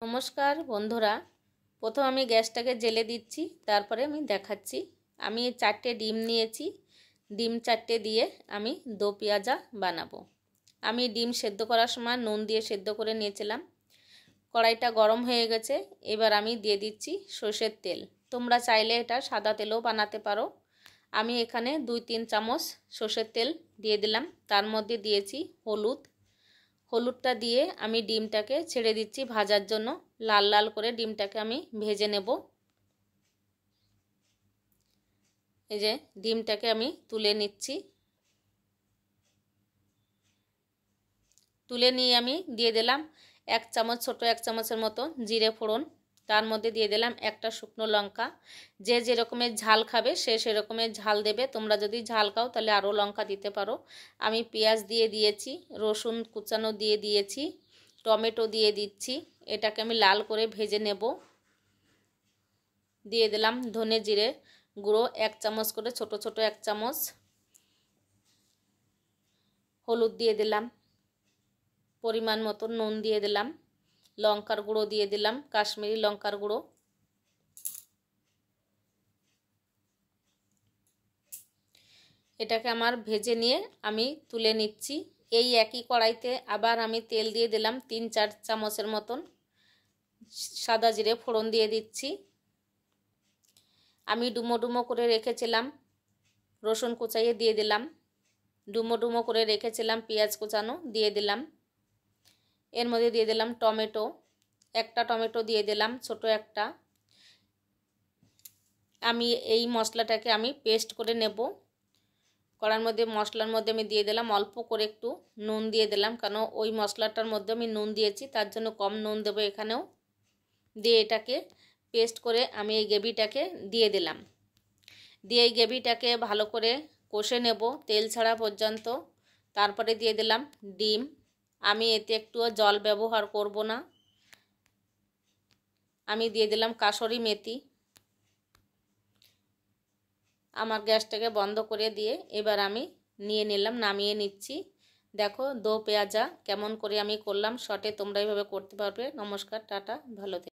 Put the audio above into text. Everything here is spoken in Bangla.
নমস্কার বন্ধুরা, প্রথম আমি গ্যাসটাকে জ্বেলে দিচ্ছি, তারপরে আমি দেখাচ্ছি। আমি 4টে ডিম নিয়েছি। ডিম 4টে দিয়ে আমি দো পেঁয়াজা বানাবো। আমি ডিম সেদ্ধ করার সময় নুন দিয়ে সেদ্ধ করে নিয়েছিলাম। কড়াইটা গরম হয়ে গেছে, এবার আমি দিয়ে দিচ্ছি সরষের তেল। তোমরা চাইলে এটা সাদা তেলও বানাতে পারো। আমি এখানে 2-3 চামচ সরষের তেল দিয়ে দিলাম। তার মধ্যে দিয়েছি হলুদটা দিয়ে আমি ডিমটাকে ছেড়ে দিচ্ছি ভাজার জন্য। লাল লাল করে ডিমটাকে আমি ভেজে নেব। এই যে ডিমটাকে আমি তুলে নিচ্ছি। তুলে নিয়ে আমি দিয়ে দিলাম 1 চামচ, ছোট 1 চামচের মতো জিরে ফোড়ন। তার মধ্যে দিয়ে দিলাম একটা শুকনো লঙ্কা। যে যেরকমের ঝাল খাবে সে সেরকমের ঝাল দেবে। তোমরা যদি ঝাল খাও তাহলে আরও লঙ্কা দিতে পারো। আমি পেঁয়াজ দিয়ে দিয়েছি, রসুন কুচানো দিয়ে দিয়েছি, টমেটো দিয়ে দিচ্ছি। এটাকে আমি লাল করে ভেজে নেব। দিয়ে দিলাম ধনে জিরে গুঁড়ো 1 চামচ করে, ছোট ছোট 1 চামচ। হলুদ দিয়ে দিলাম, পরিমাণ মতো নুন দিয়ে দিলাম, লঙ্কার গুঁড়ো দিয়ে দিলাম, কাশ্মীরি লঙ্কার গুঁড়ো। এটাকে আমার ভেজে নিয়ে আমি তুলে নিচ্ছি। এই একই কড়াইতে আবার আমি তেল দিয়ে দিলাম 3-4 চামচের মতন। সাদা জিরে ফোড়ন দিয়ে দিচ্ছি। আমি ডুমো ডুমো করে রেখেছিলাম রসুন কুচাইয়ে দিয়ে দিলাম। ডুমো ডুমো করে রেখেছিলাম পেঁয়াজ কুচানো দিয়ে দিলাম। এর মধ্যে দিয়ে দিলাম টমেটো, একটা টমেটো দিয়ে দিলাম, ছোট একটা। আমি এই মশলাটাকে আমি পেস্ট করে নেব। কড়ার মধ্যে মশলার মধ্যে আমি দিয়ে দিলাম অল্প করে একটু নুন দিয়ে দিলাম, কারণ ওই মশলাটার মধ্যে আমি নুন দিয়েছি, তার জন্য কম নুন দেবো এখানেও। দিয়ে এটাকে পেস্ট করে আমি এই গ্রেভিটাকে দিয়ে দিলাম। দিয়ে এই গ্রেভিটাকে ভালো করে কষে নেব তেল ছাড়া পর্যন্ত। তারপরে দিয়ে দিলাম ডিম। আমি এতে একটুও জল ব্যবহার করব না। আমি দিয়ে দিলাম কাসুরি মেথি। আমার গ্যাসটাকে বন্ধ করে দিয়ে এবার আমি নামিয়ে নিচ্ছি। দেখো দো পেঁয়াজা কেমন করে আমি করলাম শর্টে, তোমরা এইভাবে করতে পারবে। নমস্কার, টাটা, ভালো থেকো।